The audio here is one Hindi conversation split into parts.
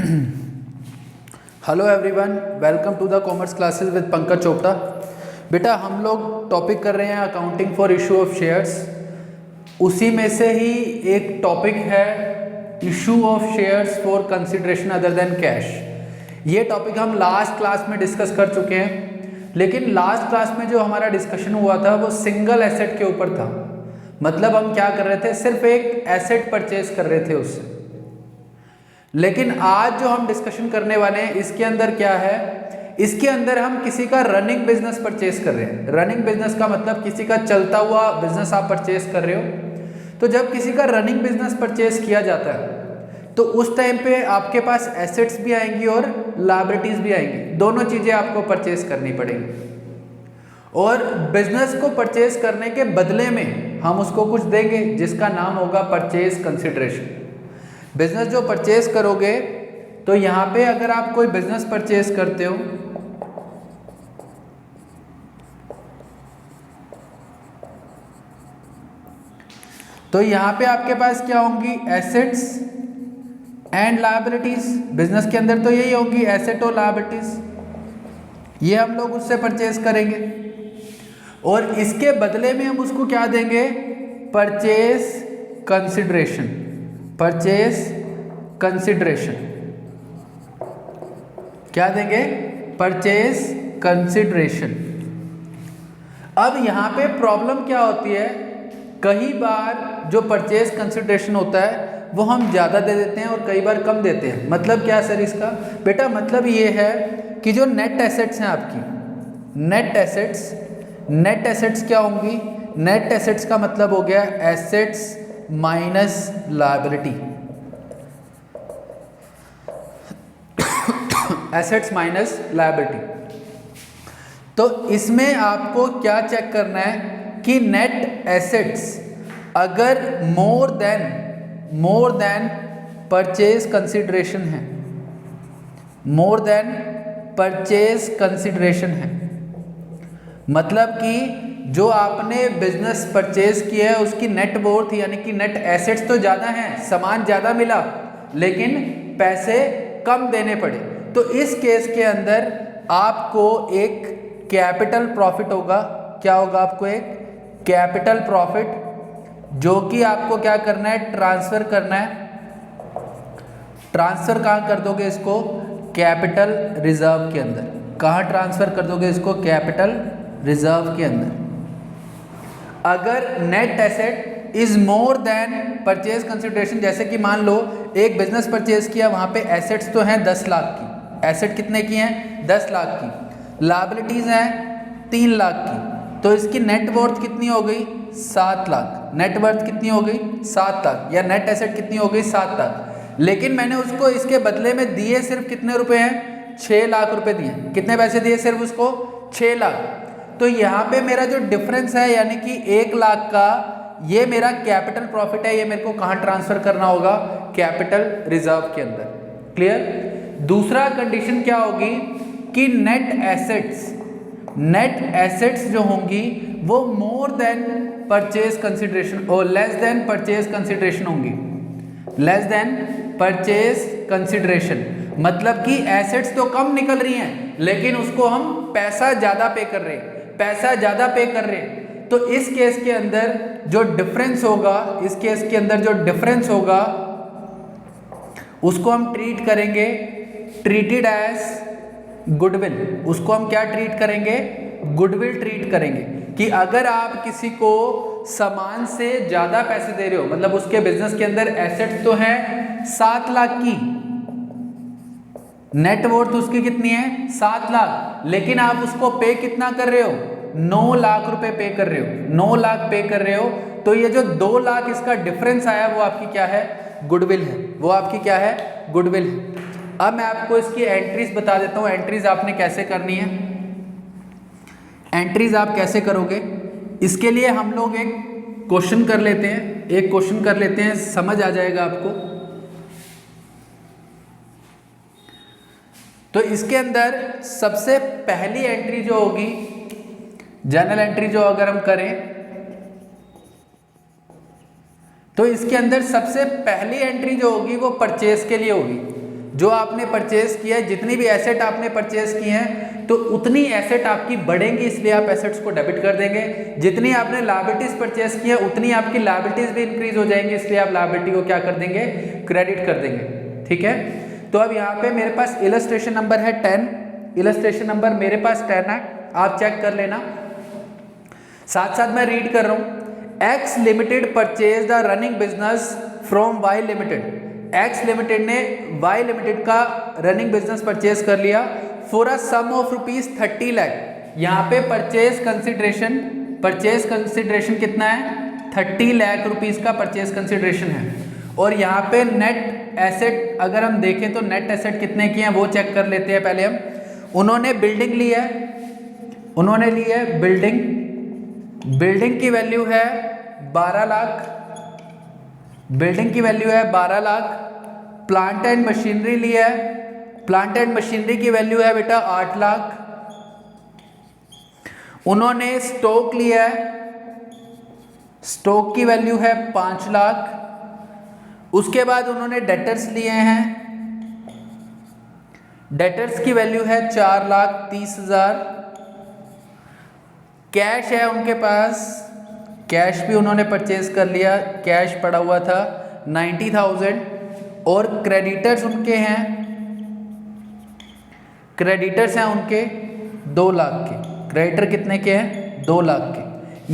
Hello everyone, welcome to the commerce classes with Pankaj Chopra. बेटा हम लोग टॉपिक कर रहे हैं accounting for issue of shares. उसी में से ही एक टॉपिक है issue of shares for consideration other than cash. ये टॉपिक हम लास्ट क्लास में डिस्कस कर चुके हैं, लेकिन लास्ट क्लास में जो हमारा डिस्कशन हुआ था वो सिंगल एसेट के ऊपर था। मतलब हम क्या कर रहे थे, सिर्फ एक एसेट परचेज कर रहे थे उससे। लेकिन आज जो हम डिस्कशन करने वाले हैं इसके अंदर क्या है, इसके अंदर हम किसी का रनिंग बिजनेस परचेज कर रहे हैं। रनिंग बिजनेस का मतलब किसी का चलता हुआ बिजनेस आप परचेज कर रहे हो। तो जब किसी का रनिंग बिजनेस परचेज किया जाता है तो उस टाइम पे आपके पास एसेट्स भी आएंगी और लायबिलिटीज भी आएंगी। दोनों चीजें आपको परचेज करनी पड़ेगी। और बिजनेस को परचेज करने के बदले में हम उसको कुछ देंगे जिसका नाम होगा परचेज कंसिडरेशन। बिजनेस जो परचेज करोगे, तो यहां पे अगर आप कोई बिजनेस परचेज करते हो तो यहां पे आपके पास क्या होंगी, एसेट्स एंड लायबिलिटीज। बिजनेस के अंदर तो यही होगी, एसेट और लायबिलिटीज। ये हम लोग उससे परचेज करेंगे और इसके बदले में हम उसको क्या देंगे, परचेज कंसिडरेशन। परचेज कंसिडरेशन क्या देंगे, परचेज कंसिडरेशन। अब यहां पे प्रॉब्लम क्या होती है, कई बार जो परचेज कंसिडरेशन होता है वो हम ज़्यादा दे देते हैं और कई बार कम देते हैं। मतलब क्या सर इसका, बेटा मतलब ये है कि जो नेट एसेट्स हैं आपकी, नेट एसेट्स क्या होंगी, नेट एसेट्स का मतलब हो गया assets minus liability. Assets minus liability. तो इसमें आपको क्या चेक करना है कि नेट एसेट्स अगर मोर देन परचेज कंसिडरेशन है, मोर देन परचेज कंसिडरेशन है, मतलब कि जो आपने बिजनेस परचेज किया है उसकी नेट वर्थ यानी कि नेट एसेट्स तो ज़्यादा हैं, सामान ज़्यादा मिला लेकिन पैसे कम देने पड़े। तो इस केस के अंदर आपको एक कैपिटल प्रॉफिट होगा। क्या होगा, आपको एक कैपिटल प्रॉफिट, जो कि आपको क्या करना है, ट्रांसफर करना है। ट्रांसफर कहाँ कर दोगे इसको, कैपिटल रिजर्व के अंदर। कहाँ ट्रांसफर कर दोगे इसको, कैपिटल रिजर्व के अंदर। अगर net asset is more than purchase consideration, जैसे कि मान लो एक बिजनेस परचेज किया, वहां पे एसेट्स तो हैं 10 लाख की। एसेट कितने की हैं, 10 लाख की। लायबिलिटीज हैं 3 लाख की। तो इसकी नेट वर्थ कितनी हो गई, 7 लाख। नेट वर्थ कितनी हो गई, 7 लाख, या नेट एसेट कितनी हो गई, 7 लाख। लेकिन मैंने उसको इसके बदले में दिए सिर्फ कितने रुपए हैं, 6 लाख रुपए दिए। कितने पैसे दिए सिर्फ उसको, 6 लाख। तो यहाँ पे मेरा जो डिफरेंस है यानी कि 1 लाख का, ये मेरा कैपिटल प्रॉफिट है। ये मेरे को कहाँ ट्रांसफर करना होगा, कैपिटल रिजर्व के अंदर। क्लियर। दूसरा कंडीशन क्या होगी कि नेट एसेट्स जो होंगी वो मोर देन परचेज कंसिडरेशन और लेस देन परचेज कंसिडरेशन होंगी। लेस देन परचेज कंसिडरेशन मतलब कि एसेट्स तो कम निकल रही हैं लेकिन उसको हम पैसा ज्यादा पे कर रहे हैं, पैसा ज्यादा पे कर रहे हैं। तो इस केस के अंदर जो डिफरेंस होगा, इस केस के अंदर जो डिफरेंस होगा उसको हम ट्रीट करेंगे, ट्रीटेड एज गुडविल। उसको हम क्या ट्रीट करेंगे, गुडविल ट्रीट करेंगे। कि अगर आप किसी को सामान से ज्यादा पैसे दे रहे हो, मतलब उसके बिजनेस के अंदर एसेट्स तो है 7 लाख की, नेट वर्थ उसकी कितनी है, 7 लाख, लेकिन आप उसको पे कितना कर रहे हो, 9 लाख रुपए पे कर रहे हो, 9 लाख पे कर रहे हो। तो ये जो 2 लाख इसका डिफरेंस आया वो आपकी क्या है, गुडविल है। वो आपकी क्या है, गुडविल है। अब मैं आपको इसकी एंट्रीज बता देता हूं। एंट्रीज आपने कैसे करनी है, एंट्रीज आप कैसे करोगे, इसके लिए हम लोग एक क्वेश्चन कर लेते हैं, समझ आ जाएगा आपको। तो इसके अंदर सबसे पहली एंट्री जो होगी, जर्नल एंट्री जो अगर हम करें तो इसके अंदर सबसे पहली एंट्री जो होगी वो परचेज के लिए होगी। जो आपने परचेज किया है, जितनी भी एसेट आपने परचेज की हैं तो उतनी एसेट आपकी बढ़ेंगी, इसलिए आप एसेट्स को डेबिट कर देंगे। जितनी आपने लायबिलिटीज परचेज की है उतनी आपकी लायबिलिटीज भी इंक्रीज हो जाएंगी, इसलिए आप लायबिलिटी को क्या कर देंगे, क्रेडिट कर देंगे। ठीक है, तो अब यहाँ पे मेरे पास इलस्ट्रेशन नंबर है 10, इलस्ट्रेशन नंबर मेरे पास 10 है, आप चेक कर लेना। साथ साथ मैं रीड कर रहा हूँ। X limited purchase the running business from Y limited. X limited ने वाई लिमिटेड का रनिंग बिजनेस परचेज कर लिया for a sum of ₹30 lakh. यहाँ पे परचेज कंसिडरेशन कितना है, 30 लाख रुपीस का परचेज कंसिडरेशन है। और यहाँ पे नेट एसेट अगर हम देखें तो नेट एसेट कितने की हैं वो चेक कर लेते हैं पहले हम। उन्होंने बिल्डिंग ली है, उन्होंने ली है बिल्डिंग, बिल्डिंग की वैल्यू है 12 लाख, बिल्डिंग की वैल्यू है 12 लाख। प्लांट एंड मशीनरी ली है, प्लांट एंड मशीनरी की वैल्यू है बेटा 8 लाख। उन्होंने स्टॉक लिया है, स्टॉक की वैल्यू है 5 लाख। उसके बाद उन्होंने डेटर्स लिए हैं, डेटर्स की वैल्यू है 4,30,000। कैश है उनके पास, कैश भी उन्होंने परचेज कर लिया, कैश पड़ा हुआ था 90,000। और क्रेडिटर्स उनके हैं, क्रेडिटर्स हैं उनके 2 लाख के। क्रेडिटर कितने के हैं, 2 लाख के।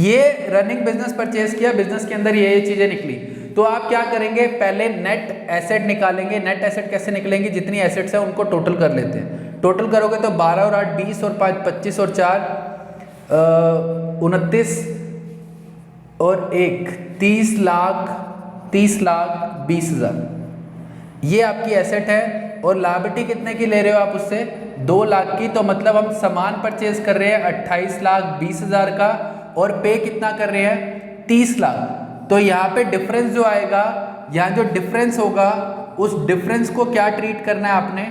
ये रनिंग बिजनेस परचेज किया, बिजनेस के अंदर ये चीजें निकली। तो आप क्या करेंगे, पहले नेट एसेट निकालेंगे। नेट एसेट कैसे निकलेंगे, जितनी एसेट्स है उनको टोटल कर लेते हैं। टोटल करोगे तो 12 और 8 20 और 5 25 और 4 29 और 1 30 लाख 20,000 ये आपकी एसेट है। और लायबिलिटी कितने की ले रहे हो आप उससे, 2 लाख की। तो मतलब हम सामान परचेज कर रहे हैं 28,20,000 का और पे कितना कर रहे हैं, 30 लाख। तो यहाँ पे डिफरेंस जो आएगा, यहाँ जो डिफरेंस होगा उस डिफरेंस को क्या ट्रीट करना है आपने,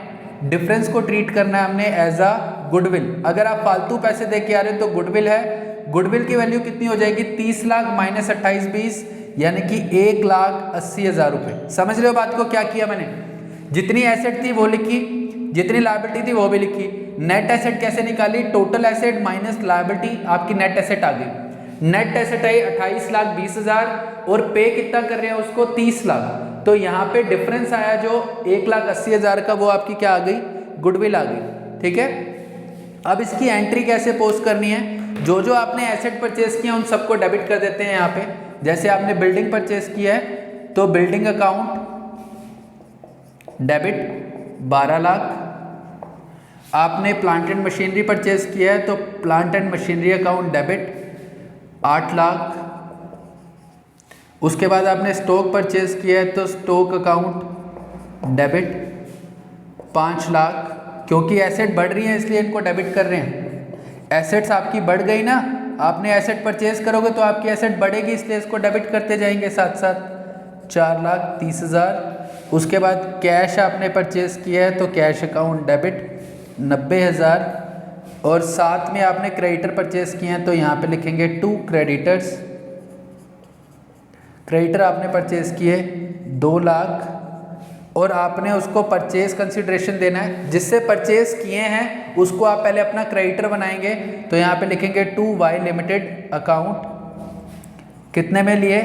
डिफरेंस को ट्रीट करना है हमने एज अ गुडविल। अगर आप फालतू पैसे दे के आ रहे हो तो गुडविल है। गुडविल की वैल्यू कितनी हो जाएगी, 30 लाख माइनस 28,20 यानी कि 1,80,000 रुपये। समझ रहे हो बात को, क्या किया मैंने, जितनी एसेट थी वो लिखी, जितनी लायबिलिटी थी वो भी लिखी। नेट एसेट कैसे निकाली, टोटल एसेट माइनस लायबिलिटी, आपकी नेट एसेट आ गई। नेट एसेट आई 28,20,000 और पे कितना कर रहे हैं उसको, 30 लाख। तो यहाँ पे डिफरेंस आया जो 1,80,000 का, वो आपकी क्या आ गई, गुडविल आ गई। ठीक है, अब इसकी एंट्री कैसे पोस्ट करनी है, जो जो आपने एसेट परचेज किया उन सबको डेबिट कर देते हैं यहाँ पे। जैसे आपने बिल्डिंग परचेज किया है तो बिल्डिंग अकाउंट डेबिट 12 लाख। आपने प्लांट एंड मशीनरी परचेज किया है तो plant and machinery account debit 8 lakh. उसके बाद आपने स्टॉक परचेज किया है तो स्टॉक अकाउंट डेबिट 5 लाख। क्योंकि एसेट बढ़ रही है इसलिए इनको डेबिट कर रहे हैं। एसेट्स आपकी बढ़ गई ना, आपने एसेट परचेज करोगे तो आपकी एसेट बढ़ेगी, इसलिए इसको डेबिट करते जाएंगे साथ साथ, 4,30,000। उसके बाद कैश आपने परचेज किया है तो कैश अकाउंट डेबिट 90,000। और साथ में आपने क्रेडिटर परचेज किए हैं तो यहाँ पे लिखेंगे 2 क्रेडिटर्स। क्रेडिटर आपने परचेज किए 2 लाख और आपने उसको परचेज कंसिडरेशन देना है। जिससे परचेज किए हैं उसको आप पहले अपना क्रेडिटर बनाएंगे तो यहाँ पे लिखेंगे 2 वाई लिमिटेड अकाउंट, कितने में लिए,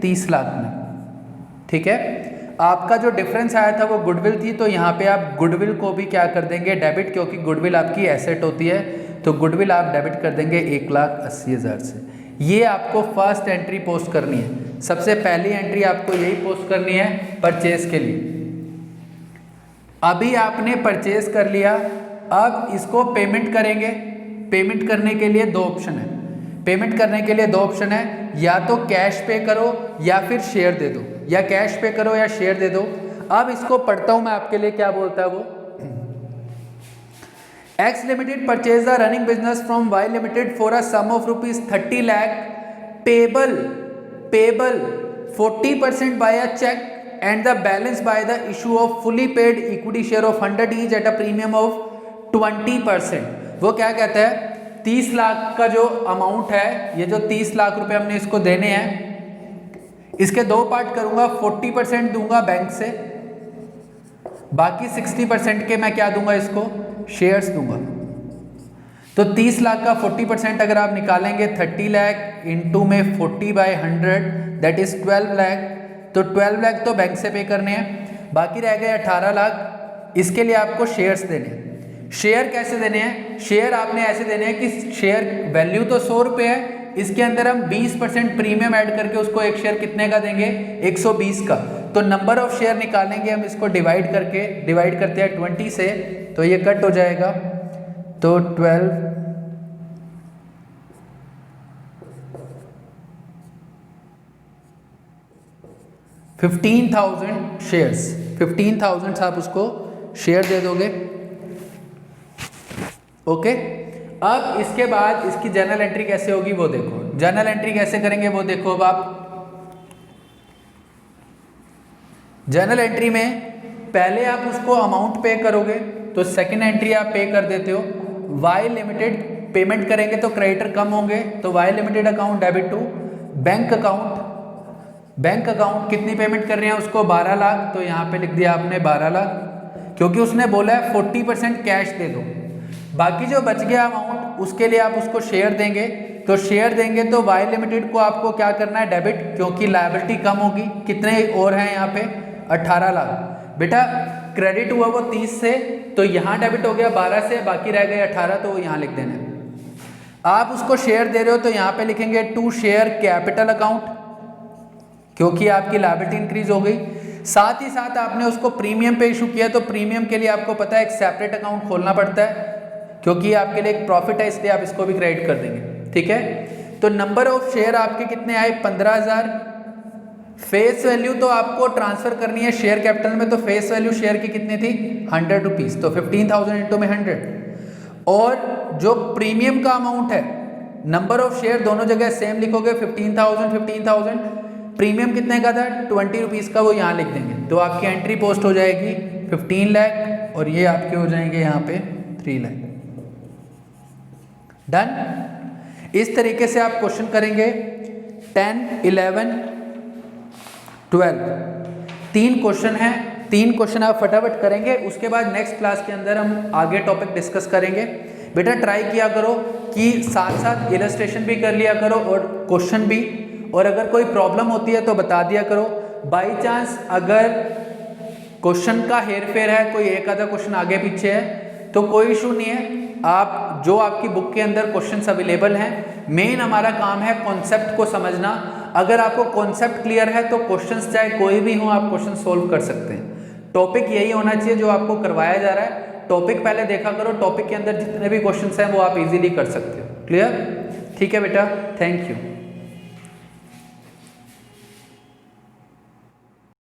30 लाख में। ठीक है, आपका जो डिफरेंस आया था वो गुडविल थी, तो यहाँ पे आप गुडविल को भी क्या कर देंगे, डेबिट, क्योंकि गुडविल आपकी एसेट होती है। तो गुडविल आप डेबिट कर देंगे 1,80,000 से। ये आपको फर्स्ट एंट्री पोस्ट करनी है, सबसे पहली एंट्री आपको यही पोस्ट करनी है परचेज के लिए। अभी आपने परचेज कर लिया, अब इसको पेमेंट करेंगे। पेमेंट करने के लिए 2 ऑप्शन है, पेमेंट करने के लिए 2 ऑप्शन है, या तो कैश पे करो या फिर शेयर दे दो, या कैश पे करो या शेयर दे दो। अब इसको पढ़ता हूं मैं आपके लिए, क्या बोलता है वो। X limited purchase the running business from Y limited for a sum of ₹30 lakh payable 40% by a check and the balance by the issue of fully paid equity share of 100 each at a premium of 20%। वो क्या कहता है, 30 लाख का जो अमाउंट है, ये जो 30 लाख रुपए हमने इसको देने हैं, इसके 2 पार्ट करूंगा। 40% दूंगा बैंक से बाकी 60% के मैं क्या दूंगा, इसको शेयर्स दूंगा। तो 30 लाख का 40% अगर आप निकालेंगे 30 लाख इंटू में 40/100 दैट इज 12 लाख। तो 12 लाख तो बैंक से पे करने हैं, बाकी रह गए 18 लाख। इसके लिए आपको शेयर्स देने हैं। शेयर कैसे देने हैं? शेयर आपने ऐसे देने हैं कि शेयर वैल्यू तो 100 रुपये है, इसके अंदर हम 20% प्रीमियम ऐड करके उसको एक शेयर कितने का देंगे, 120 का। तो नंबर ऑफ शेयर निकालेंगे हम इसको डिवाइड करते हैं 20 से, तो ये कट हो जाएगा। तो 15,000 शेयर्स, 15,000 आप उसको शेयर दे दोगे। ओके, अब इसके बाद इसकी जर्नल एंट्री कैसे होगी वो देखो। जर्नल एंट्री कैसे करेंगे वो देखो। अब आप जर्नल एंट्री में पहले आप उसको अमाउंट पे करोगे, तो सेकंड एंट्री आप पे कर देते हो। वाई लिमिटेड पेमेंट करेंगे तो क्रेडिटर कम होंगे, तो Y limited account debit to bank account. Bank account कितनी पेमेंट कर रहे हैं उसको, 12 लाख। तो यहाँ पे लिख दिया आपने 12 लाख, क्योंकि उसने बोला है 40% कैश दे दो। बाकी जो बच गया अमाउंट उसके लिए आप उसको शेयर देंगे। तो शेयर देंगे तो वाई लिमिटेड को आपको क्या करना है, डेबिट, क्योंकि लायबिलिटी कम होगी। कितने और हैं यहाँ पे, 18 लाख। बेटा क्रेडिट हुआ वो 30 से, तो यहाँ डेबिट हो गया 12 से, बाकी रह गए 18, तो यहाँ लिख देना। आप उसको शेयर दे रहे हो तो यहाँ पे लिखेंगे टू शेयर कैपिटल अकाउंट, क्योंकि आपकी लायबिलिटी इंक्रीज हो गई। साथ ही साथ आपने उसको प्रीमियम पे इशू किया, तो प्रीमियम के लिए आपको पता है एक सेपरेट अकाउंट खोलना पड़ता है, क्योंकि आपके लिए एक प्रॉफिट है, इसलिए आप इसको भी क्रेडिट कर देंगे। ठीक है, तो नंबर ऑफ शेयर आपके कितने आए, 15,000। फेस वैल्यू तो आपको ट्रांसफर करनी है शेयर कैपिटल में, तो फेस वैल्यू शेयर की कितनी थी, 100 रुपीज़। तो 15,000 इंटू में 100। और जो प्रीमियम का अमाउंट है, नंबर ऑफ शेयर दोनों जगह सेम लिखोगे, 15,000। प्रीमियम कितने का था, 20 रुपीज़ का, वो यहाँ लिख देंगे। तो आपकी एंट्री पोस्ट हो जाएगी 15 लाख, और ये आपके हो जाएंगे यहाँ पे 3 लाख। डन। इस तरीके से आप क्वेश्चन करेंगे 10, 11, 12। 3 क्वेश्चन हैं, 3 क्वेश्चन आप फटाफट करेंगे। उसके बाद नेक्स्ट क्लास के अंदर हम आगे टॉपिक डिस्कस करेंगे। बेटा ट्राई किया करो कि साथ साथ इलस्ट्रेशन भी कर लिया करो और क्वेश्चन भी, और अगर कोई प्रॉब्लम होती है तो बता दिया करो। बाई चांस अगर क्वेश्चन का हेर फेर है, कोई एक आधा क्वेश्चन आगे पीछे है, तो कोई इशू नहीं है। आप जो आपकी बुक के अंदर क्वेश्चंस अवेलेबल हैं, मेन हमारा काम है कॉन्सेप्ट को समझना। अगर आपको कॉन्सेप्ट क्लियर है तो क्वेश्चंस चाहे कोई भी हो, आप क्वेश्चन सोल्व कर सकते हैं। टॉपिक यही होना चाहिए जो आपको करवाया जा रहा है। टॉपिक पहले देखा करो, टॉपिक के अंदर जितने भी क्वेश्चंस हैं वो आप इजीली कर सकते हो। क्लियर? ठीक है बेटा, थैंक यू।